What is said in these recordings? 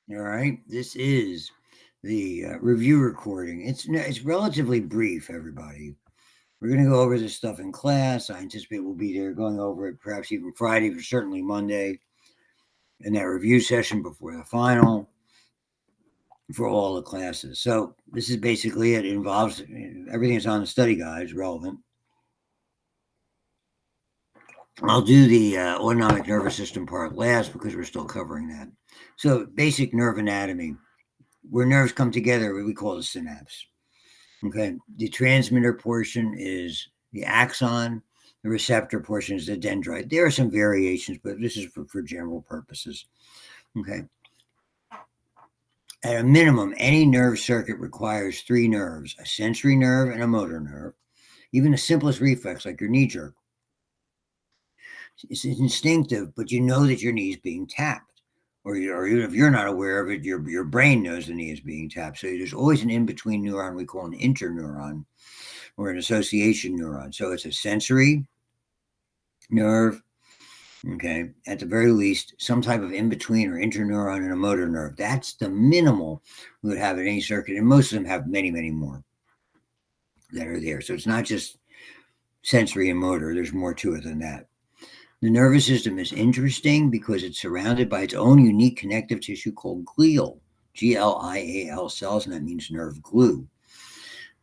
All right, this is the review recording. It's relatively brief, everybody. We're going to go over this stuff in class. I anticipate we'll be there going over it perhaps even Friday, but certainly Monday in that review session before the final for all the classes. So this is basically it. It involves everything that's on the study guide is relevant. I'll do the autonomic nervous system part last because we're still covering that. So basic nerve anatomy. Where nerves come together, we call the synapse. Okay, the transmitter portion is the axon, the receptor portion is the dendrite. There are some variations, but this is for general purposes. Okay, at a minimum, any nerve circuit requires three nerves: a sensory nerve and a motor nerve. Even the simplest reflex, like your knee jerk, it's instinctive, but you know that your knee is being tapped. Or even if you're not aware of it, your brain knows the knee is being tapped. So there's always an in between neuron we call an interneuron or an association neuron. So it's a sensory nerve, okay, at the very least, some type of in between or interneuron and a motor nerve. That's the minimal we would have in any circuit. And most of them have many, many more that are there. So it's not just sensory and motor, there's more to it than that. The nervous system is interesting because it's surrounded by its own unique connective tissue called glial, GLIAL cells, and that means nerve glue.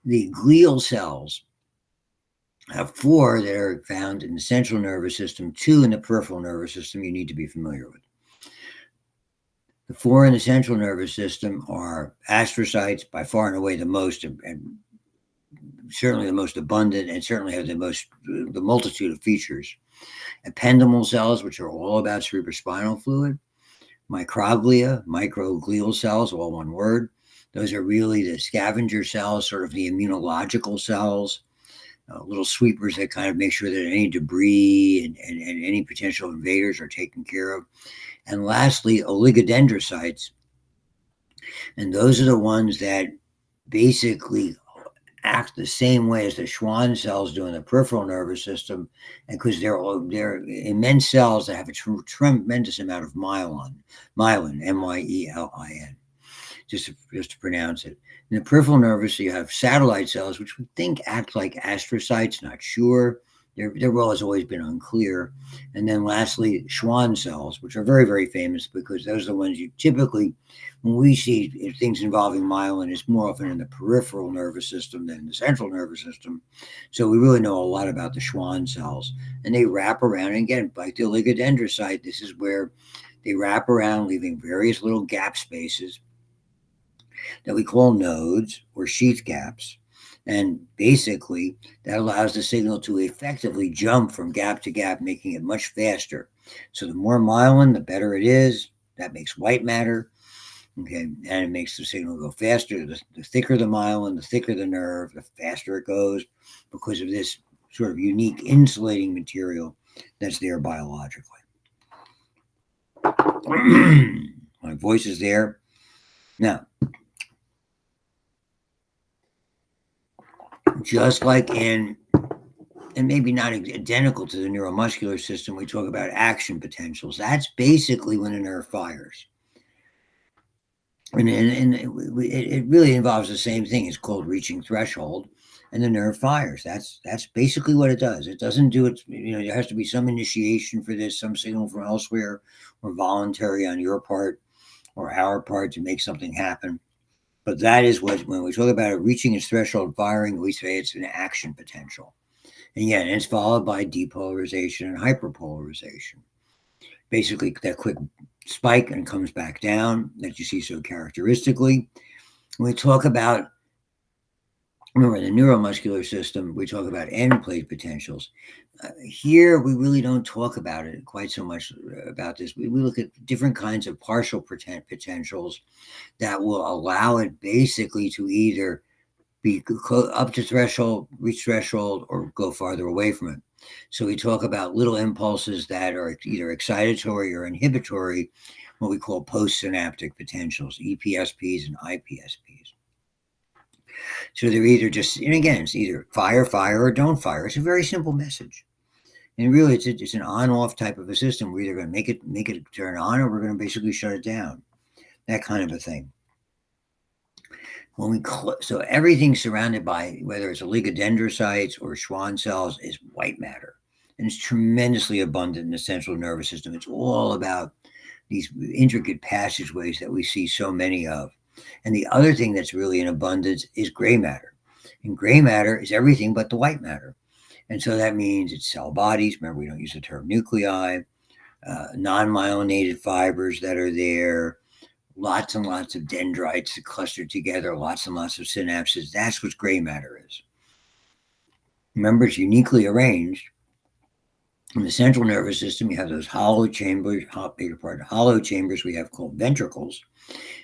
The glial cells have four that are found in the central nervous system, two in the peripheral nervous system you need to be familiar with. The four in the central nervous system are astrocytes, by far and away the most, and certainly the most abundant, and certainly have the multitude of features. Ependymal cells, which are all about cerebrospinal fluid. Microglia, microglial cells, all one word. Those are really the scavenger cells, sort of the immunological cells. Little sweepers that kind of make sure that any debris and any potential invaders are taken care of. And lastly, oligodendrocytes. And those are the ones that basically act the same way as the Schwann cells do in the peripheral nervous system, and because they're immense cells that have a tremendous amount of myelin, myelin, just to pronounce it. In the peripheral nervous, you have satellite cells, which we think act like astrocytes, not sure. Their role has always been unclear. And then lastly, Schwann cells, which are very, very famous because those are the ones you typically, when we see things involving myelin, it's more often in the peripheral nervous system than the central nervous system. So we really know a lot about the Schwann cells. And they wrap around, and again, like the oligodendrocyte, this is where they wrap around, leaving various little gap spaces that we call nodes or sheath gaps. And basically, that allows the signal to effectively jump from gap to gap, making it much faster. So the more myelin, the better it is. That makes white matter. Okay, and it makes the signal go faster. The thicker the myelin, the thicker the nerve, the faster it goes because of this sort of unique insulating material that's there biologically. My voice is there. Now, just like in, and maybe not identical to the neuromuscular system, we talk about action potentials. That's basically when a nerve fires. And it really involves the same thing. It's called reaching threshold, and the nerve fires. That's basically what it does. It doesn't do it. There has to be some initiation for this, some signal from elsewhere, or voluntary on your part or our part to make something happen. But that is what, when we talk about it reaching its threshold firing, we say it's an action potential. And yet it's followed by depolarization and hyperpolarization. Basically, that quick spike and comes back down that you see so characteristically. When we talk about, remember, the neuromuscular system, we talk about end plate potentials. Here, we really don't talk about it quite so much about this. We look at different kinds of partial potentials that will allow it basically to either be up to threshold, reach threshold, or go farther away from it. So we talk about little impulses that are either excitatory or inhibitory, what we call postsynaptic potentials, EPSPs and IPSPs. So they're either just, and again, it's either fire, or don't fire. It's a very simple message. And really, it's an on-off type of a system. We're either going to make it turn on, or we're going to basically shut it down. that kind of a thing. So everything surrounded by, whether it's oligodendrocytes or Schwann cells, is white matter, and it's tremendously abundant in the central nervous system. It's all about these intricate passageways that we see so many of. And the other thing that's really in abundance is gray matter. And gray matter is everything but the white matter. And so that means it's cell bodies. Remember, we don't use the term nuclei, non-myelinated fibers that are there, lots and lots of dendrites that cluster together, lots and lots of synapses. That's what gray matter is. Remember, it's uniquely arranged. In the central nervous system, you have those hollow chambers we have called ventricles,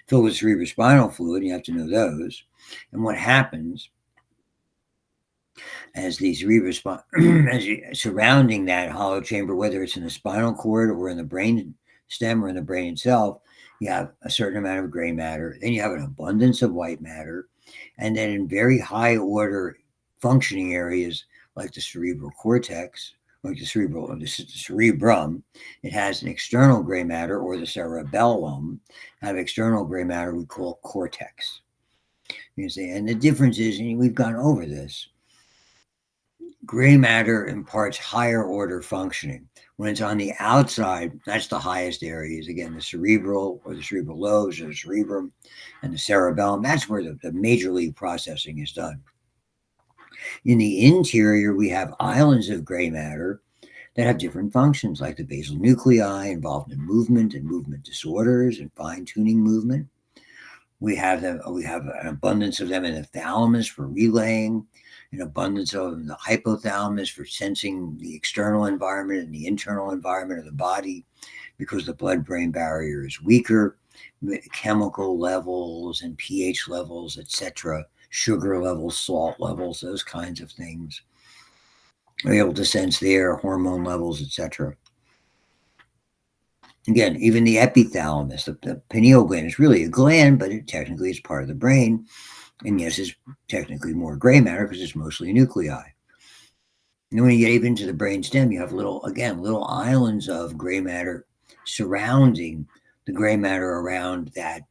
filled with cerebrospinal fluid. You have to know those. And what happens as these surrounding that hollow chamber, whether it's in the spinal cord or in the brain stem or in the brain itself, you have a certain amount of gray matter. Then you have an abundance of white matter. And then in very high order functioning areas like the cerebral cortex, like the cerebrum, it has an external gray matter, or the cerebellum have external gray matter we call cortex. You see, and the difference is, and we've gone over this, gray matter imparts higher order functioning. When it's on the outside, that's the highest areas. Again, the cerebral or the cerebral lobes or the cerebrum and the cerebellum, that's where the major league processing is done. In the interior, we have islands of gray matter that have different functions, like the basal nuclei involved in movement and movement disorders and fine-tuning movement. We have an abundance of them in the thalamus for relaying, an abundance of them in the hypothalamus for sensing the external environment and the internal environment of the body, because the blood-brain barrier is weaker, chemical levels and pH levels, etc., sugar levels, salt levels, those kinds of things. We're able to sense their hormone levels, etc. Again, even the epithalamus, the pineal gland, is really a gland, but it technically is part of the brain. And yes, it's technically more gray matter because it's mostly nuclei. And when you get even to the brain stem, you have little islands of gray matter surrounding the gray matter around that,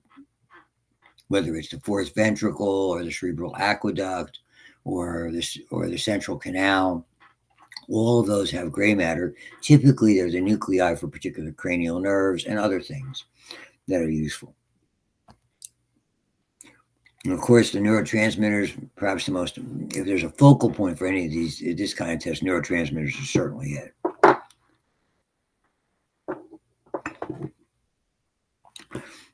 whether it's the fourth ventricle or the cerebral aqueduct or the central canal. All of those have gray matter. Typically, they're the nuclei for particular cranial nerves and other things that are useful. And of course, the neurotransmitters, perhaps the most, if there's a focal point for any of this kind of test, neurotransmitters are certainly it.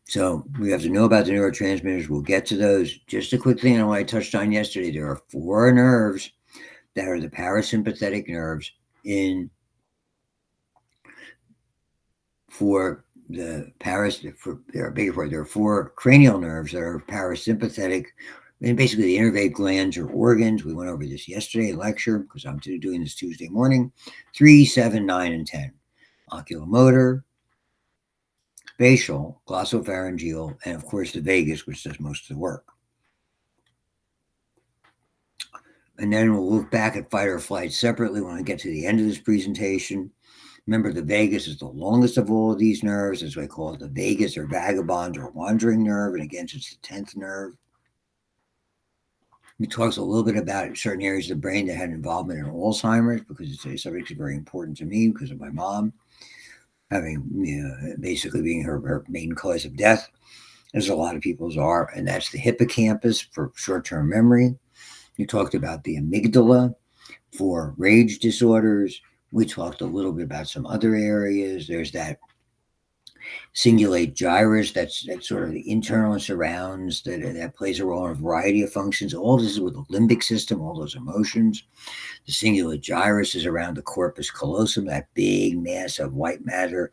So we have to know about the neurotransmitters. We'll get to those. Just a quick thing on what I touched on yesterday. There are 4 nerves that are the parasympathetic nerves there are 4 cranial nerves that are parasympathetic, and basically the innervate glands or organs. We went over this yesterday in lecture because I'm doing this Tuesday morning. 3, 7, 9, and 10. Oculomotor, facial, glossopharyngeal, and of course the vagus, which does most of the work. And then we'll look back at fight or flight separately when I get to the end of this presentation. Remember, the vagus is the longest of all of these nerves. That's why I call it the vagus or vagabond or wandering nerve. And again, it's the 10th nerve. He talks a little bit about certain areas of the brain that had involvement in Alzheimer's, because it's a subject that's very important to me because of my mom having, basically being her main cause of death, as a lot of people's are. And that's the hippocampus for short-term memory. You talked about the amygdala for rage disorders. We talked a little bit about some other areas. There's that cingulate gyrus, that's sort of the internal surrounds that plays a role in a variety of functions. All this is with the limbic system, all those emotions. The cingulate gyrus is around the corpus callosum, that big mass of white matter.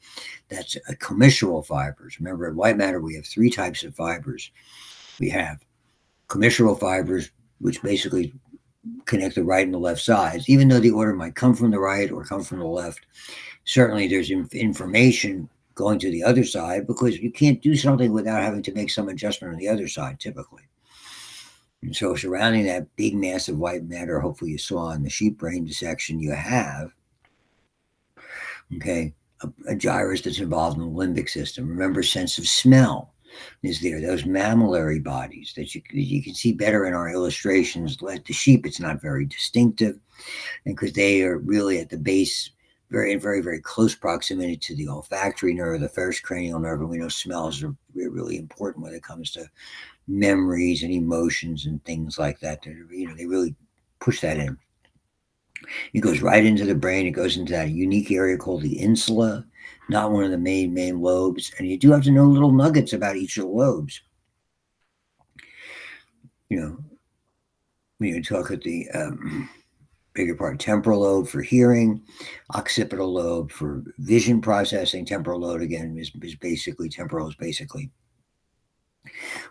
That's commissural fibers. Remember, in white matter, we have 3 types of fibers. We have commissural fibers, which basically connect the right and the left sides, even though the order might come from the right or come from the left. Certainly there's information going to the other side, because you can't do something without having to make some adjustment on the other side typically. And so surrounding that big mass of white matter, hopefully you saw in the sheep brain dissection, you have a gyrus that's involved in the limbic system. Remember, sense of smell. is there. Those mammillary bodies that you can see better in our illustrations. Like the sheep, it's not very distinctive, and because they are really at the base, very close proximity to the olfactory nerve, the first cranial nerve, and we know smells are really important when it comes to memories and emotions and things like that. They really push that in. It goes right into the brain. It goes into that unique area called the insula, not one of the main lobes. And you do have to know little nuggets about each of the lobes. When you talk at the bigger part, temporal lobe for hearing, occipital lobe for vision processing. Temporal lobe again is basically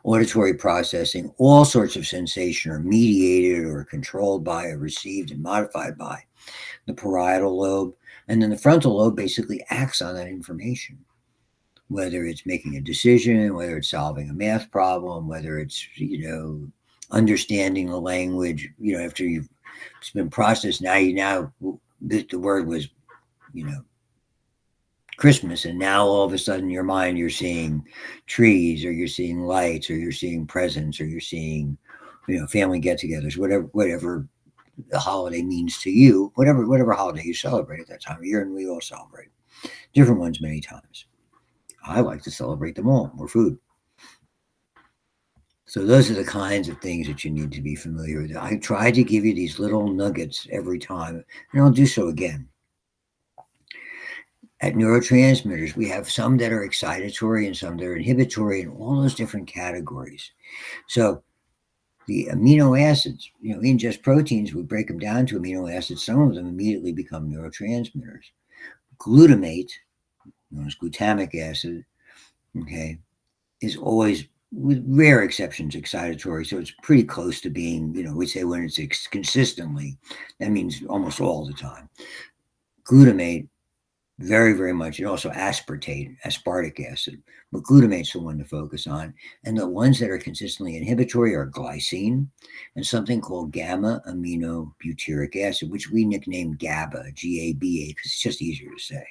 auditory processing. All sorts of sensation are mediated or controlled by or received and modified by the parietal lobe. And then the frontal lobe basically acts on that information, whether it's making a decision, whether it's solving a math problem, whether it's, understanding the language, after it's been processed. Now the word was, Christmas, and now all of a sudden in your mind you're seeing trees, or you're seeing lights, or you're seeing presents, or you're seeing, family get-togethers, whatever the holiday means to you, whatever holiday you celebrate at that time of year, and we all celebrate different ones many times. I like to celebrate them all. More food. So those are the kinds of things that you need to be familiar with. I try to give you these little nuggets every time, and I'll do so again. At neurotransmitters, we have some that are excitatory and some that are inhibitory, and all those different categories. So the amino acids, we ingest proteins, we break them down to amino acids. Some of them immediately become neurotransmitters. Glutamate, known as glutamic acid, is always, with rare exceptions, excitatory. So it's pretty close to being, we say when it's consistently, that means almost all the time. Glutamate, very much. And also aspartate, aspartic acid. But glutamate's the one to focus on. And the ones that are consistently inhibitory are glycine and something called gamma aminobutyric acid, which we nickname GABA, GABA, because it's just easier to say.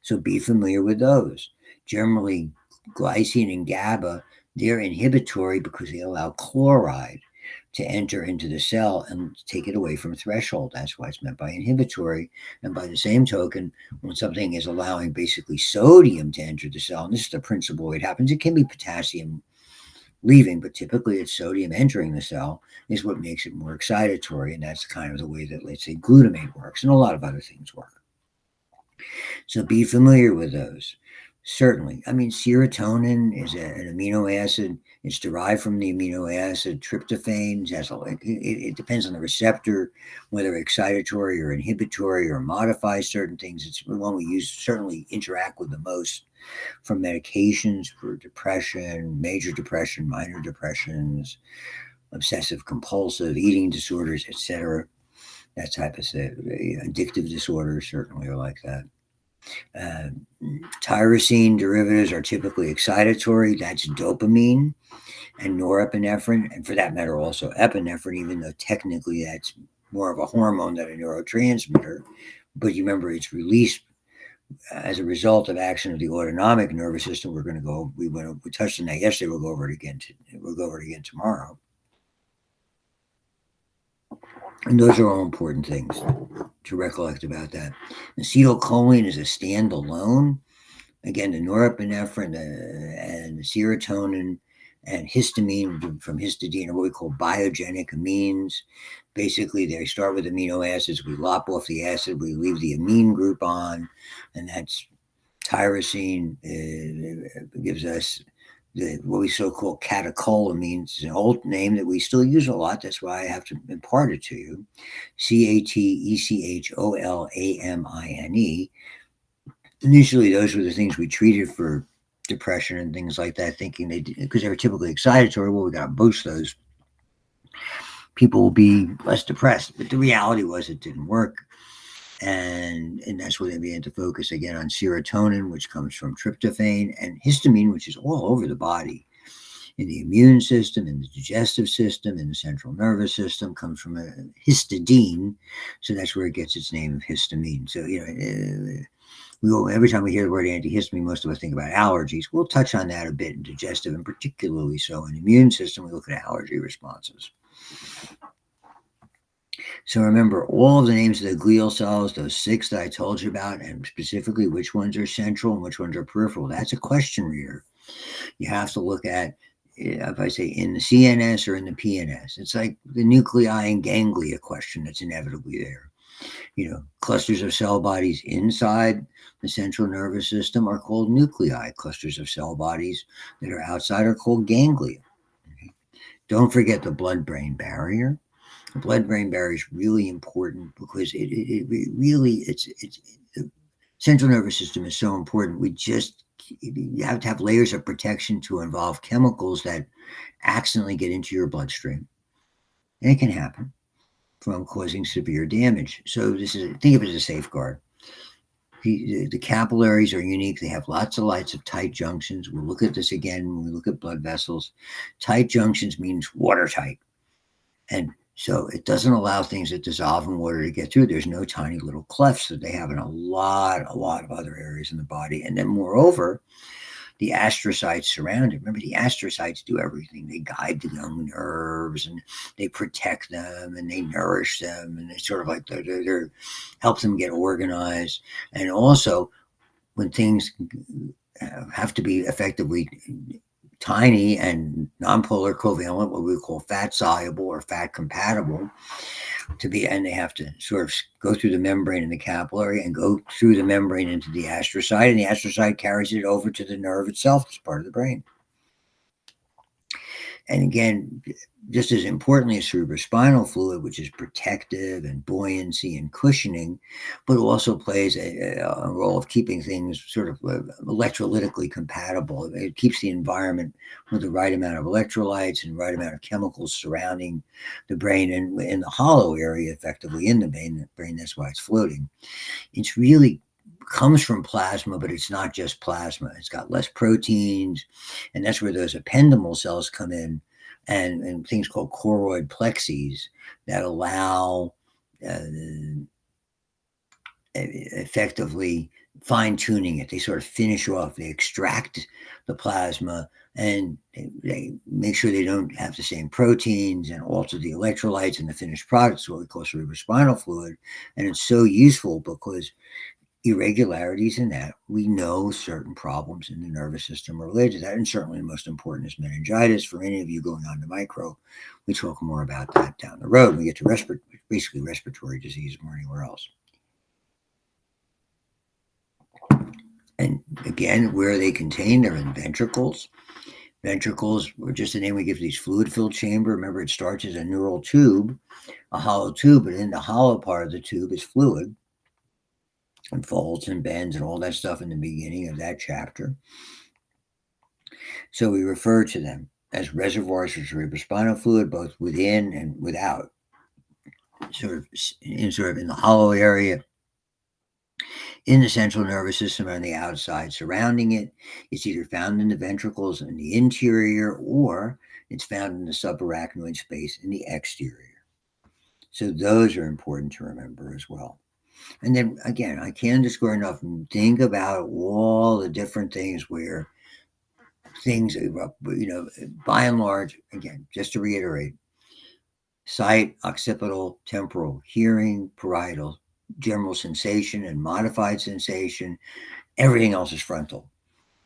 So be familiar with those. Generally, glycine and GABA, they're inhibitory because they allow chloride to enter into the cell and take it away from threshold. That's why it's meant by inhibitory. And by the same token, when something is allowing basically sodium to enter the cell, and this is the principal way it happens, it can be potassium leaving, but typically it's sodium entering the cell is what makes it more excitatory. And that's kind of the way that, let's say, glutamate works, and a lot of other things work. So be familiar with those. Certainly. I mean, serotonin is an amino acid. It's derived from the amino acid tryptophan. It depends on the receptor, whether excitatory or inhibitory or modifies certain things. It's the one we use, certainly interact with the most for medications for depression, major depression, minor depressions, obsessive compulsive eating disorders, etc. That type of addictive disorders certainly are like that. Tyrosine derivatives are typically excitatory. That's dopamine and norepinephrine, and for that matter also epinephrine, even though technically that's more of a hormone than a neurotransmitter. But you remember it's released as a result of action of the autonomic nervous system. We touched on that yesterday. We'll go over it again tomorrow. And those are all important things to recollect about that. Acetylcholine is a standalone. Again, the norepinephrine and the serotonin and histamine from histidine are what we call biogenic amines. Basically, they start with amino acids. We lop off the acid. We leave the amine group on, and that's tyrosine. Gives us what we so-called catecholamines. It's an old name that we still use a lot. That's why I have to impart it to you. CATECHOLAMINE. Initially, those were the things we treated for depression and things like that, thinking because they were typically excitatory. Well, we got to boost those. People will be less depressed. But the reality was it didn't work. And that's where they began to focus again on serotonin, which comes from tryptophan, and histamine, which is all over the body, in the immune system, in the digestive system, in the central nervous system, comes from a histidine. So that's where it gets its name of histamine. So, Every time we hear the word antihistamine, most of us think about allergies. We'll touch on that a bit in digestive, and particularly so in the immune system. We look at allergy responses. So remember all of the names of the glial cells, those 6 that I told you about, and specifically which ones are central and which ones are peripheral. That's a question reader. You have to look at, if I say in the CNS or in the PNS. It's like the nuclei and ganglia question that's inevitably there. Clusters of cell bodies inside the central nervous system are called nuclei. Clusters of cell bodies that are outside are called ganglia. Okay? Don't forget the blood-brain barrier. The blood-brain barrier is really important because it really, the central nervous system is so important. You have to have layers of protection to involve chemicals that accidentally get into your bloodstream. And it can happen from causing severe damage. So think of it as a safeguard. The capillaries are unique. They have lots of tight junctions. We'll look at this again when we look at blood vessels. Tight junctions means watertight. And so it doesn't allow things that dissolve in water to get through. There's no tiny little clefts that they have in a lot of other areas in the body. And then moreover, the astrocytes surround it. Remember, the astrocytes do everything. They guide the young nerves, and they protect them, and they nourish them, and they sort of like they're help them get organized. And also, when things have to be effectively tiny and nonpolar covalent, what we call fat soluble or fat compatible, and they have to sort of go through the membrane in the capillary and go through the membrane into the astrocyte, and the astrocyte carries it over to the nerve itself as part of the brain. And again, just as importantly as cerebrospinal fluid, which is protective and buoyancy and cushioning, but also plays a role of keeping things sort of electrolytically compatible. It keeps the environment with the right amount of electrolytes and right amount of chemicals surrounding the brain and in the hollow area, effectively in the brain. That's why it's floating. It's really comes from plasma, but it's not just plasma. It's got less proteins, and that's where those ependymal cells come in, and things called choroid plexes that allow effectively fine-tuning it. They sort of finish off, they extract the plasma, and they make sure they don't have the same proteins and alter the electrolytes and the finished products, what we call cerebrospinal fluid. And it's so useful because irregularities in that, we know certain problems in the nervous system are related to that, and certainly the most important is meningitis. For any of you going on to micro, we talk more about that down the road when we get to basically respiratory disease or anywhere else. And again, where are they contained? They're in ventricles. Ventricles are just the name we give to these fluid-filled chamber. Remember, it starts as a neural tube, a hollow tube, but in the hollow part of the tube is fluid, and folds and bends and all that stuff in the beginning of that chapter. So we refer to them as reservoirs of cerebrospinal fluid, both within and without, sort of in the hollow area in the central nervous system on the outside surrounding it. It's either found in the ventricles in the interior, or it's found in the subarachnoid space in the exterior. So those are important to remember as well. And then again, I can't underscore enough, think about all the different things where things erupt, by and large, again, just to reiterate, sight, occipital, temporal, hearing, parietal, general sensation and modified sensation. Everything else is frontal.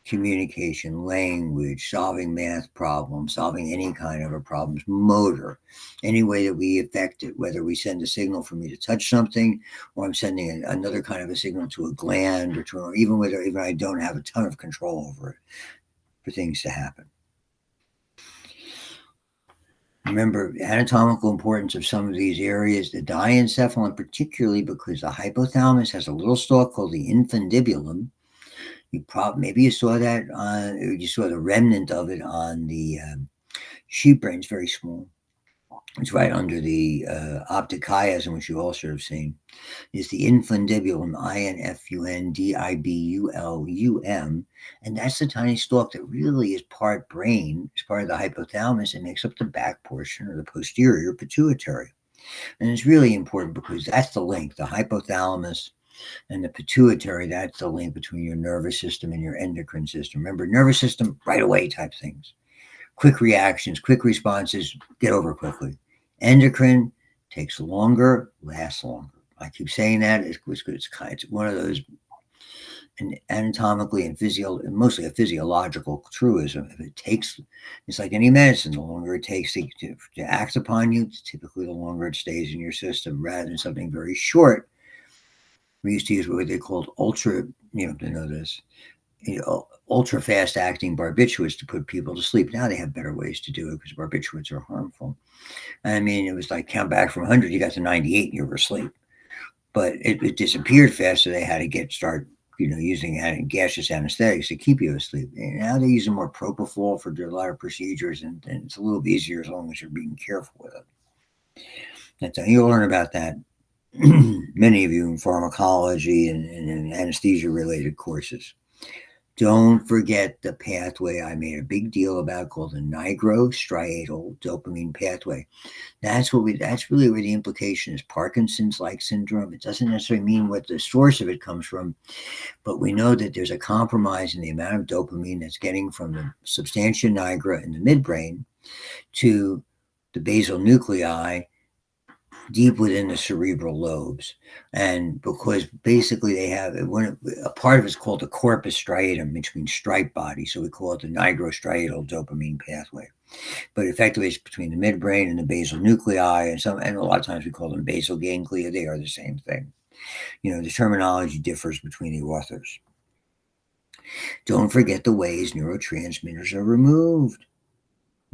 Communication, language, solving math problems, solving any kind of a problems, motor, any way that we affect it, whether we send a signal for me to touch something, or I'm sending another kind of a signal to a gland, or even I don't have a ton of control over it, for things to happen. Remember, anatomical importance of some of these areas, the diencephalon, particularly because the hypothalamus has a little stalk called the infundibulum. Maybe you saw that you saw the remnant of it on the sheep brain. It's very small. It's right under the optic chiasm, which you also have seen. Is the infundibulum, infundibulum, and that's the tiny stalk that really is part brain, it's part of the hypothalamus, and makes up the back portion or the posterior pituitary. And it's really important because that's the link, the hypothalamus And the pituitary, that's the link between your nervous system and your endocrine system. Remember, nervous system, right away type things. Quick reactions, quick responses, get over quickly. Endocrine takes longer, lasts longer. I keep saying that. It's one of those anatomically and mostly a physiological truism. If it takes, it's like any medicine, the longer it takes to act upon you, typically the longer it stays in your system rather than something very short. We used to use what they called ultra, to know this, ultra fast acting barbiturates to put people to sleep. Now they have better ways to do it because barbiturates are harmful. I mean, it was like count back from 100, you got to 98 and you were asleep. But it disappeared fast, so they had to start using gaseous anesthetics to keep you asleep. And now they're using more propofol for a lot of procedures, and it's a little easier as long as you're being careful with it. You'll learn about that, many of you, in pharmacology and anesthesia-related courses. Don't forget the pathway I made a big deal about called the nigrostriatal dopamine pathway. That's really where the implication is. Parkinson's-like syndrome. It doesn't necessarily mean what the source of it comes from, but we know that there's a compromise in the amount of dopamine that's getting from the substantia nigra in the midbrain to the basal nuclei deep within the cerebral lobes. And because basically they have a part of it's called the corpus striatum, which means stripe body. So we call it the nigrostriatal dopamine pathway. But effectively, it's between the midbrain and the basal nuclei, and a lot of times we call them basal ganglia. They are the same thing. The terminology differs between the authors. Don't forget the ways neurotransmitters are removed.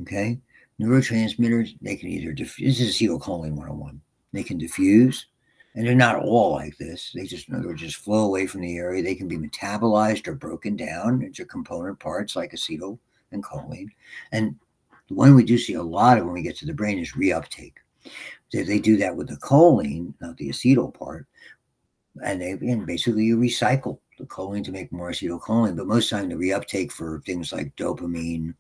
Okay, neurotransmitters, they can either diffuse. This is acetylcholine 101. They can diffuse, and they're not all like this. They just flow away from the area. They can be metabolized or broken down into component parts like acetyl and choline. And the one we do see a lot of when we get to the brain is reuptake. They do that with the choline, not the acetyl part, and basically you recycle the choline to make more acetylcholine. But most of the time, the reuptake for things like dopamine,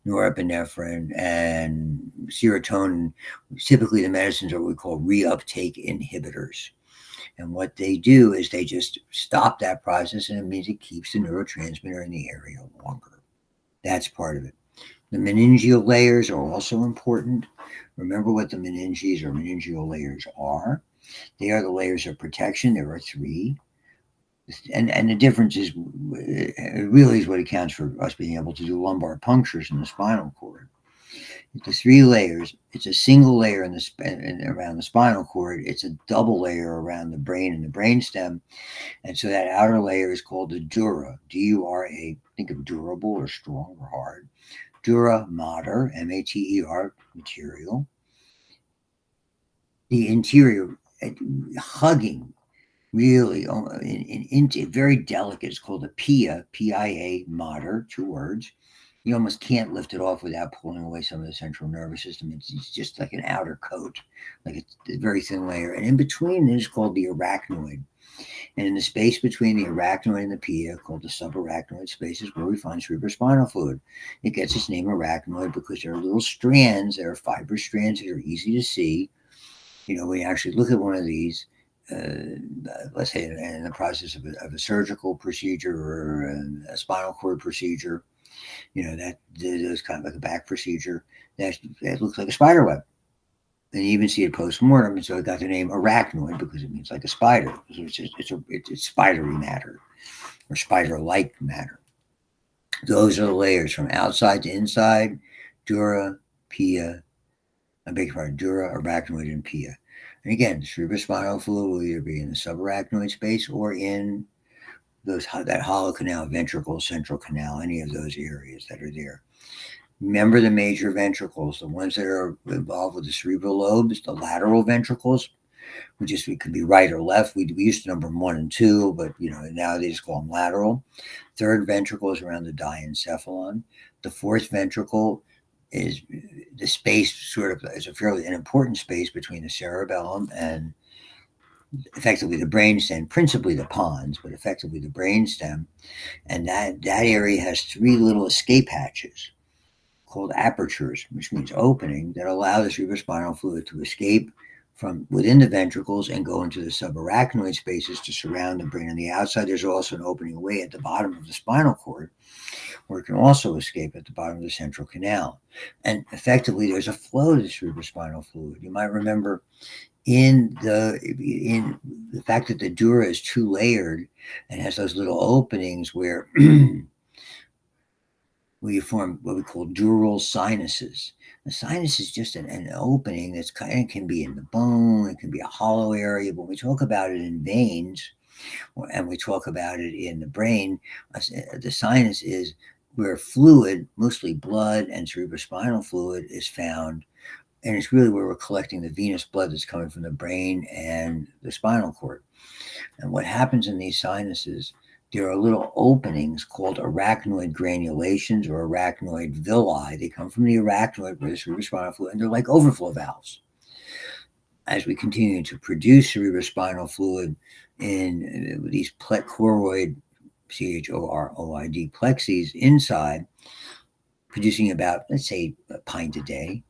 norepinephrine, and serotonin, typically the medicines are what we call reuptake inhibitors. And what they do is they just stop that process, and it means it keeps the neurotransmitter in the area longer. That's part of it. The meningeal layers are also important. Remember what the meninges or meningeal layers are. They are the layers of protection. There are 3. And the difference is, it really is what accounts for us being able to do lumbar punctures in the spinal cord. The 3 layers, it's a single layer around the spinal cord. It's a double layer around the brain and the brainstem. And so that outer layer is called the dura, D-U-R-A. Think of durable or strong or hard. Dura mater, M-A-T-E-R, material. The interior, hugging, really, very delicate. It's called a pia, P-I-A, mater, 2 words. You almost can't lift it off without pulling away some of the central nervous system. It's just like an outer coat, like a very thin layer. And in between it is called the arachnoid. And in the space between the arachnoid and the pia, called the subarachnoid space, is where we find cerebrospinal fluid. It gets its name arachnoid because there are little strands, there are fibrous strands that are easy to see. When you actually look at one of these, let's say in the process of a surgical procedure or a spinal cord procedure, that is kind of like a back procedure, that looks like a spider web. And you even see it post-mortem, and so it got the name arachnoid because it means like a spider. So it's spidery matter or spider-like matter. Those are the layers from outside to inside: dura, pia, dura, arachnoid, and pia. And again, the cerebrospinal fluid will either be in the subarachnoid space or in that hollow canal, ventricle, central canal, any of those areas that are there. Remember the major ventricles, the ones that are involved with the cerebral lobes, the lateral ventricles, it could be right or left. We used to number 1 and 2, but now they just call them lateral. Third ventricle is around the diencephalon. The fourth ventricle is the space, is an important space between the cerebellum and effectively the brainstem, principally the pons, but effectively the brainstem. And that area has 3 little escape hatches called apertures, which means opening, that allow the cerebrospinal fluid to escape from within the ventricles and go into the subarachnoid spaces to surround the brain on the outside. There's also an opening away at the bottom of the spinal cord where it can also escape at the bottom of the central canal. And effectively, there's a flow to cerebrospinal fluid. You might remember in the fact that the dura is two-layered and has those little openings where you form what we call dural sinuses. The sinus is just an opening that's kind of, can be in the bone, it can be a hollow area. But when we talk about it in veins, and we talk about it in the brain, the sinus is where fluid, mostly blood and cerebrospinal fluid, is found. And it's really where we're collecting the venous blood that's coming from the brain and the spinal cord. And what happens in these sinuses, there are little openings called arachnoid granulations or arachnoid villi. They come from the arachnoid where the cerebrospinal fluid, and they're like overflow valves. As we continue to produce cerebrospinal fluid in these choroid, choroid plexes inside, producing about, let's say, a pint a day.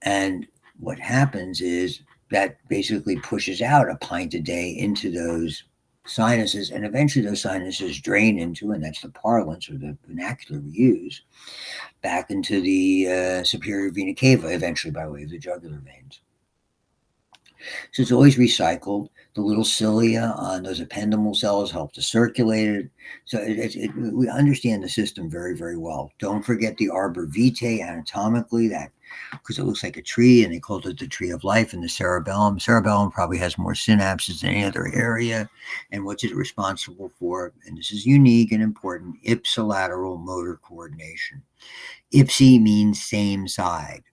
And what happens is that basically pushes out a pint a day into those sinuses, and eventually those sinuses drain into, and that's the parlance or the vernacular we use, back into the superior vena cava, eventually by way of the jugular veins. So it's always recycled. The little cilia on those ependymal cells help to circulate it. So we understand the system very, very well. Don't forget the arbor vitae anatomically, that because it looks like a tree, and they called it the tree of life. And the cerebellum. Cerebellum probably has more synapses than any other area. And what's it responsible for? And this is unique and important: ipsilateral motor coordination. Ipsi means same side.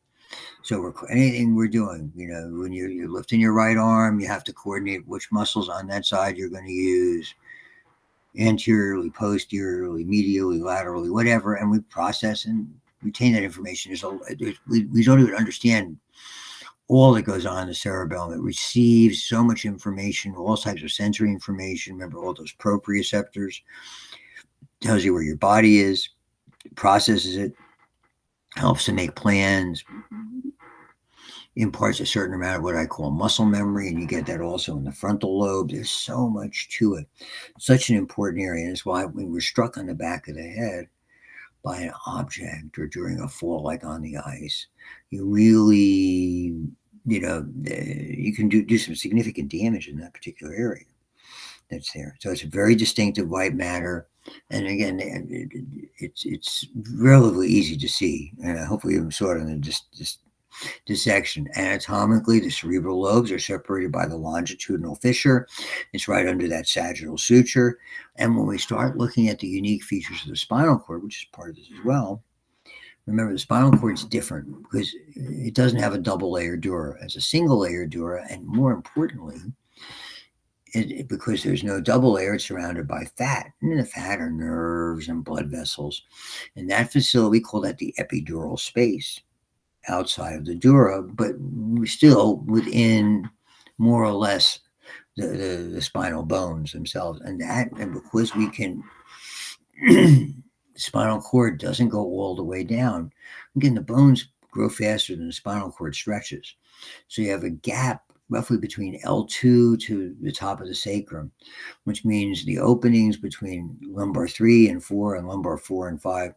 So anything we're doing, when you're lifting your right arm, you have to coordinate which muscles on that side you're going to use, anteriorly, posteriorly, medially, laterally, whatever, and we process and retain that information. We don't even understand all that goes on in the cerebellum. It receives so much information, all types of sensory information. Remember all those proprioceptors, tells you where your body is, processes it, helps to make plans, imparts a certain amount of what I call muscle memory, and you get that also in the frontal lobe. There's so much to it. Such an important area. And it's why when we're struck on the back of the head by an object or during a fall like on the ice, you really, you can do some significant damage in that particular area that's there. So it's a very distinctive white matter. And again, it's relatively easy to see. Hopefully you saw it in the dissection. Anatomically, the cerebral lobes are separated by the longitudinal fissure. It's right under that sagittal suture. And when we start looking at the unique features of the spinal cord, which is part of this as well, remember the spinal cord is different because it doesn't have a double layer dura. It's a single layer dura, and more importantly, because there's no double layer, it's surrounded by fat. And in the fat are nerves and blood vessels. And that facility, we call that the epidural space outside of the dura, but still within more or less the spinal bones themselves. And because we can, the spinal cord doesn't go all the way down. Again, the bones grow faster than the spinal cord stretches. So you have a gap roughly between L2 to the top of the sacrum, which means the openings between lumbar 3 and 4 and lumbar 4 and 5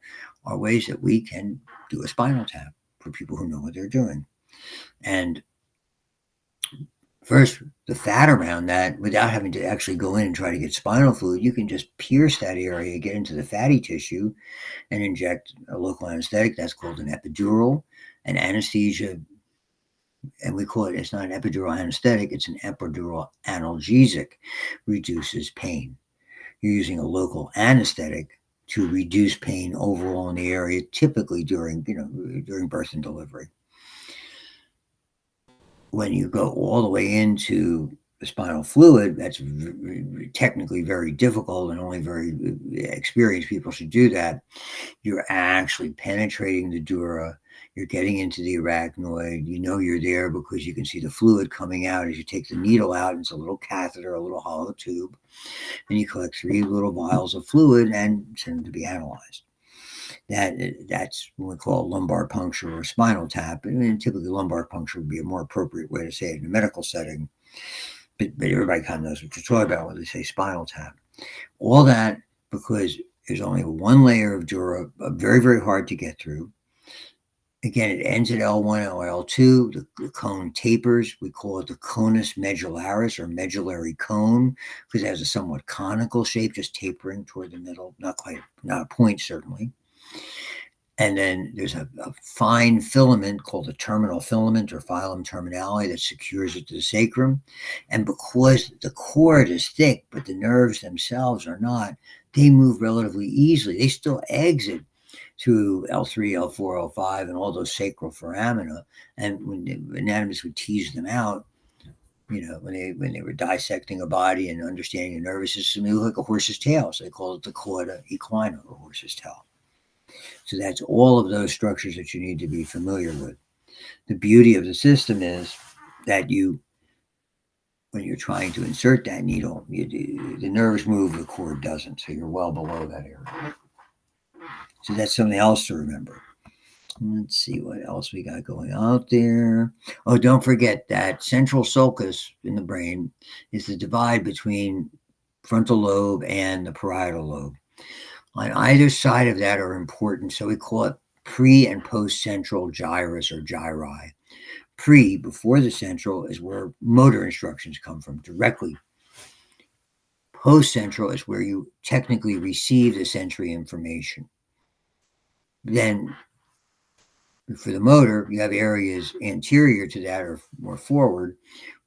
are ways that we can do a spinal tap for people who know what they're doing. And first, the fat around that, without having to actually go in and try to get spinal fluid, you can just pierce that area, get into the fatty tissue, and inject a local anesthetic. That's called an epidural. And anesthesia, and we call it, it's not an epidural anesthetic, it's an epidural analgesic, reduces pain. You're using a local anesthetic to reduce pain overall in the area, typically during birth and delivery. When you go all the way into the spinal fluid, that's technically very difficult, and only very experienced people should do that. You're actually penetrating the dura. You're getting into the arachnoid. You're there because you can see the fluid coming out as you take the needle out. It's a little catheter, a little hollow tube, and you collect 3 little vials of fluid and send them to be analyzed. That's what we call lumbar puncture or spinal tap. And typically, lumbar puncture would be a more appropriate way to say it in a medical setting. But everybody kind of knows what you're talking about when they say spinal tap. All that because there's only one layer of dura, very, very hard to get through. Again, it ends at L1 or L2. The cone tapers. We call it the conus medullaris or medullary cone because it has a somewhat conical shape, just tapering toward the middle. Not a point, certainly. And then there's a fine filament called the terminal filament or filum terminale that secures it to the sacrum. And because the cord is thick, but the nerves themselves are not, they move relatively easily. They still exit through L3, L4, L5, and all those sacral foramina. And when the anatomists would tease them out, when they were dissecting a body and understanding the nervous system, they look like a horse's tail. So they call it the cauda equina, or horse's tail. So that's all of those structures that you need to be familiar with. The beauty of the system is that when you're trying to insert that needle, the nerves move, the cord doesn't. So you're well below that area. So that's something else to remember. Let's see what else we got going out there. Oh, don't forget that central sulcus in the brain is the divide between frontal lobe and the parietal lobe. On either side of that are important, so we call it pre and post central gyrus or gyri. Pre, before the central, is where motor instructions come from directly. Post central is where you technically receive the sensory information. Then for the motor, you have areas anterior to that or more forward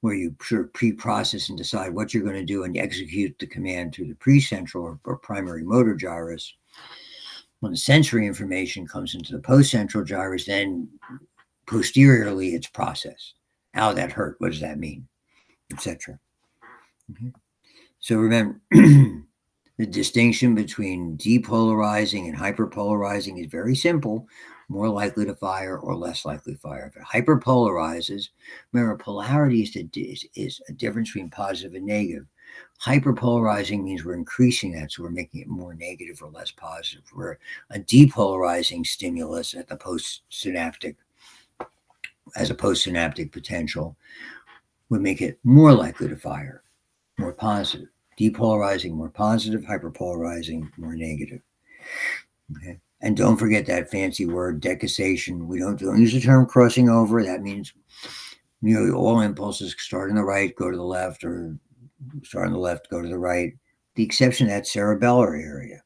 where you sort of pre-process and decide what you're going to do and execute the command through the pre-central or primary motor gyrus. When the sensory information comes into the post-central gyrus, then posteriorly it's processed. How that hurt, what does that mean, etc. Okay. So remember, the distinction between depolarizing and hyperpolarizing is very simple. More likely to fire or less likely to fire. If it hyperpolarizes, remember, polarity is a difference between positive and negative. Hyperpolarizing means we're increasing that, so we're making it more negative or less positive. Where a depolarizing stimulus as a postsynaptic potential would make it more likely to fire, more positive. Depolarizing, more positive. Hyperpolarizing, more negative. Okay. And don't forget that fancy word, decussation. We don't use the term crossing over. That means nearly all impulses start on the right, go to the left, or start on the left, go to the right. The exception of that cerebellar area.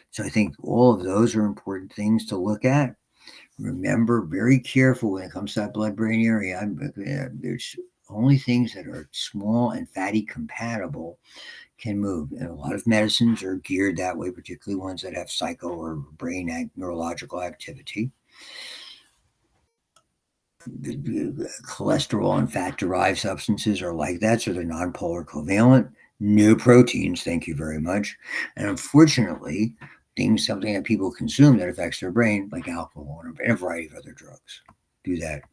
So I think all of those are important things to look at. Remember, very careful when it comes to that blood-brain area. There's only things that are small and fatty compatible can move. And a lot of medicines are geared that way, particularly ones that have psycho or brain neurological activity. Cholesterol and fat-derived substances are like that, so they're nonpolar covalent. No proteins, thank you very much. And unfortunately, something that people consume that affects their brain, like alcohol and a variety of other drugs, do that.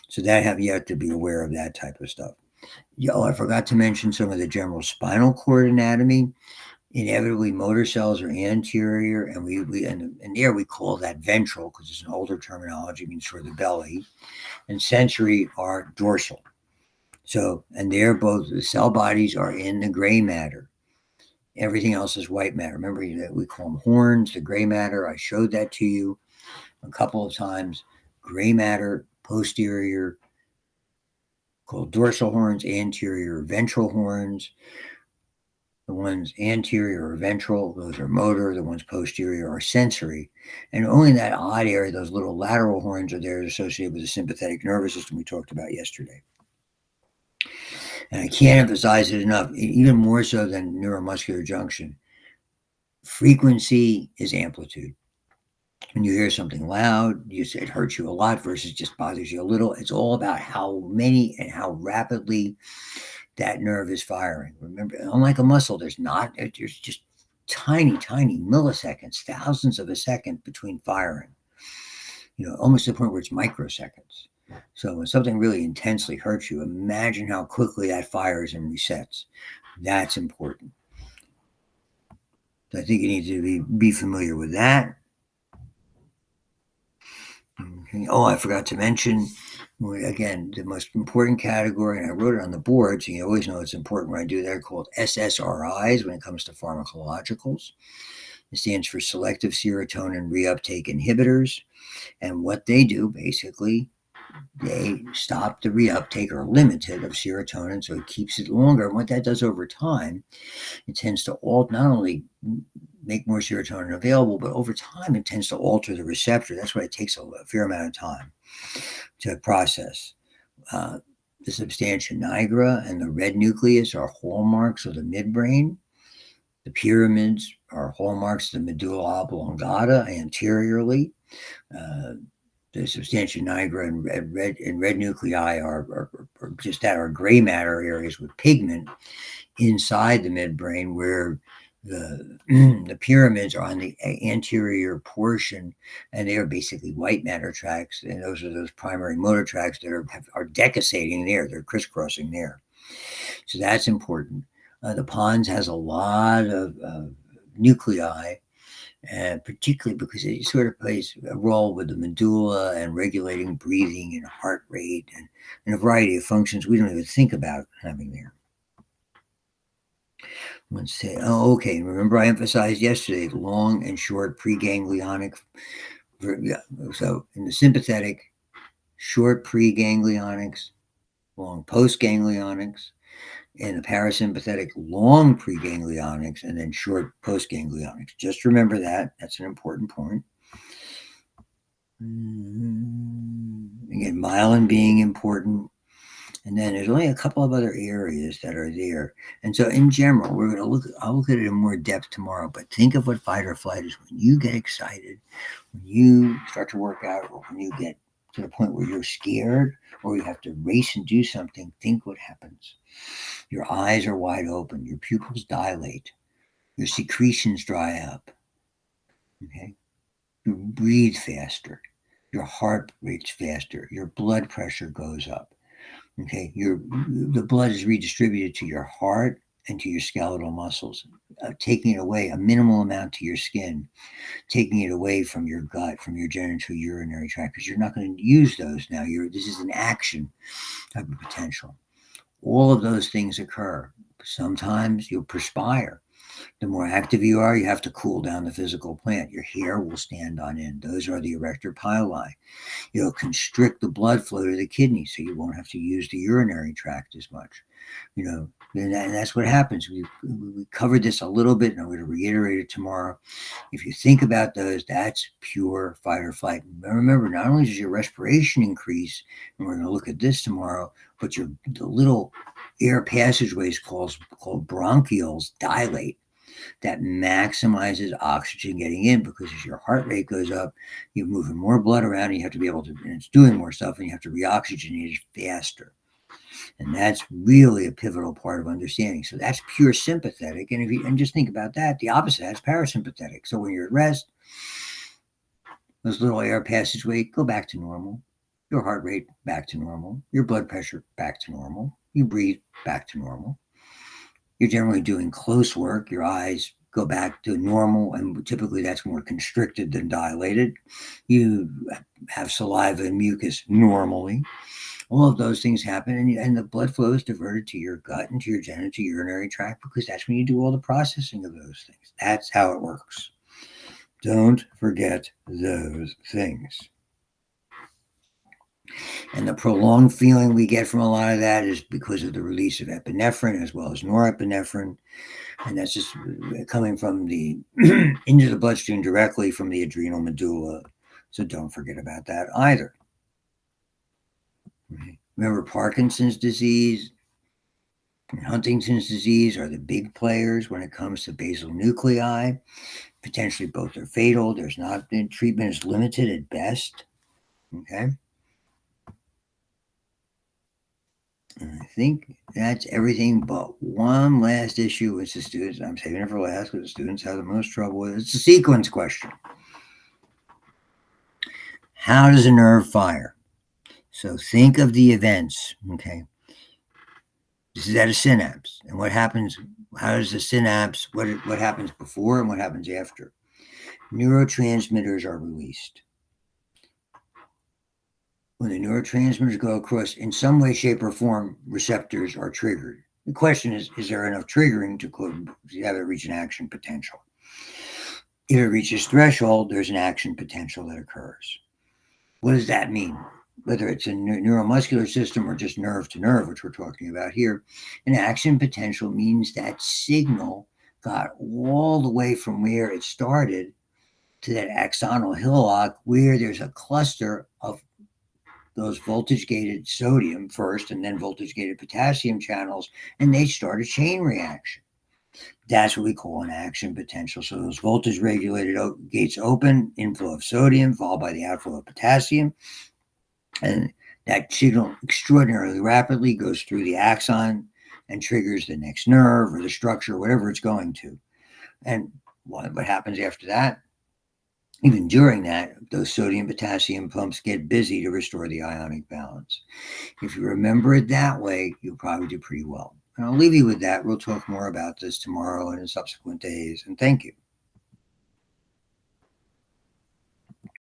So that you have to be aware of that type of stuff. I forgot to mention some of the general spinal cord anatomy. Inevitably, motor cells are anterior, and there we call that ventral because it's an older terminology, means for the belly, and sensory are dorsal. So, and they're both the cell bodies are in the gray matter. Everything else is white matter. Remember, we call them horns, the gray matter. I showed that to you a couple of times. Gray matter, posterior, called dorsal horns, anterior, ventral horns. The ones anterior or ventral, those are motor. The ones posterior are sensory. And only in that odd area, those little lateral horns are there associated with the sympathetic nervous system we talked about yesterday. And I can't emphasize it enough, even more so than neuromuscular junction. Frequency is amplitude. When you hear something loud, you say it hurts you a lot versus just bothers you a little. It's all about how many and how rapidly that nerve is firing. Remember, unlike a muscle, there's just tiny milliseconds, thousands of a second between firing. Almost to the point where it's microseconds. So when something really intensely hurts you, imagine how quickly that fires and resets. That's important. So I think you need to be familiar with that. Oh, I forgot to mention, again, the most important category, and I wrote it on the board, so you always know it's important when I do that, called SSRIs when it comes to pharmacologicals. It stands for selective serotonin reuptake inhibitors. And what they do, basically, they stop the reuptake or limit it of serotonin, so it keeps it longer. And what that does over time, it tends to not only make more serotonin available, but over time it tends to alter the receptor. That's why it takes a fair amount of time to process. The substantia nigra and the red nucleus are hallmarks of the midbrain. The pyramids are hallmarks of the medulla oblongata anteriorly. The substantia nigra and red nuclei are just that, are gray matter areas with pigment inside the midbrain, where the pyramids are on the anterior portion, and they are basically white matter tracks, and those are those primary motor tracks that are decussating there. They're crisscrossing there. So that's important. The pons has a lot of nuclei, and particularly because it sort of plays a role with the medulla and regulating breathing and heart rate and a variety of functions we don't even think about having there. Let's say, okay. Remember, I emphasized yesterday long and short preganglionic. So in the sympathetic, short preganglionics, long postganglionics. In the parasympathetic, long preganglionics, and then short postganglionics. Just remember that. That's an important point. Again, myelin being important. And then there's only a couple of other areas that are there. And so in general, I'll look at it in more depth tomorrow, but think of what fight or flight is. When you get excited, when you start to work out, or when you get to the point where you're scared or you have to race and do something, think what happens. Your eyes are wide open, your pupils dilate, your secretions dry up. Okay? You breathe faster, your heart rate's faster, your blood pressure goes up. Okay, the blood is redistributed to your heart and to your skeletal muscles, taking it away a minimal amount to your skin, taking it away from your gut, from your genitourinary tract, because you're not going to use those now. This is an action type of potential. All of those things occur. Sometimes you'll perspire. The more active you are, you have to cool down the physical plant. Your hair will stand on end. Those are the erector pili. It'll constrict the blood flow to the kidney, so you won't have to use the urinary tract as much. And that's what happens. We covered this a little bit, and I'm going to reiterate it tomorrow. If you think about those, that's pure fight or flight. Remember, not only does your respiration increase, and we're going to look at this tomorrow, but the little air passageways called bronchioles dilate. That maximizes oxygen getting in, because as your heart rate goes up, you're moving more blood around, and you have to be able to, and it's doing more stuff, and you have to reoxygenate it faster. And that's really a pivotal part of understanding. So that's pure sympathetic. And just think about that. The opposite, that's parasympathetic. So when you're at rest, those little air passageways go back to normal. Your heart rate back to normal. Your blood pressure back to normal. You breathe back to normal. You're generally doing close work. Your eyes go back to normal, and typically that's more constricted than dilated. You have saliva and mucus normally. All of those things happen, and the blood flow is diverted to your gut and to your genitourinary tract, because that's when you do all the processing of those things. That's how it works. Don't forget those things. And the prolonged feeling we get from a lot of that is because of the release of epinephrine as well as norepinephrine. And that's just coming from into the bloodstream directly from the adrenal medulla. So don't forget about that either. Remember, Parkinson's disease and Huntington's disease are the big players when it comes to basal nuclei. Potentially both are fatal. Treatment is limited at best. Okay. And I think that's everything but one last issue with the students. I'm saving it for last because the students have the most trouble with it. It's a sequence question. How does a nerve fire? So think of the events. Okay. This is at a synapse. And what happens? How does the synapse, what happens before and what happens after? Neurotransmitters are released. When the neurotransmitters go across, in some way, shape, or form, receptors are triggered. The question is there enough triggering to have it reach an action potential? If it reaches threshold, there's an action potential that occurs. What does that mean? Whether it's a neuromuscular system or just nerve to nerve, which we're talking about here, an action potential means that signal got all the way from where it started to that axonal hillock where there's a cluster of those voltage gated sodium first and then voltage gated potassium channels, and they start a chain reaction. That's what we call an action potential. So those voltage regulated gates open, inflow of sodium followed by the outflow of potassium, and that signal extraordinarily rapidly goes through the axon and triggers the next nerve or the structure, whatever it's going to. And what happens after that? Even during that, those sodium potassium pumps get busy to restore the ionic balance. If you remember it that way, you'll probably do pretty well. And I'll leave you with that. We'll talk more about this tomorrow and in subsequent days. And thank you.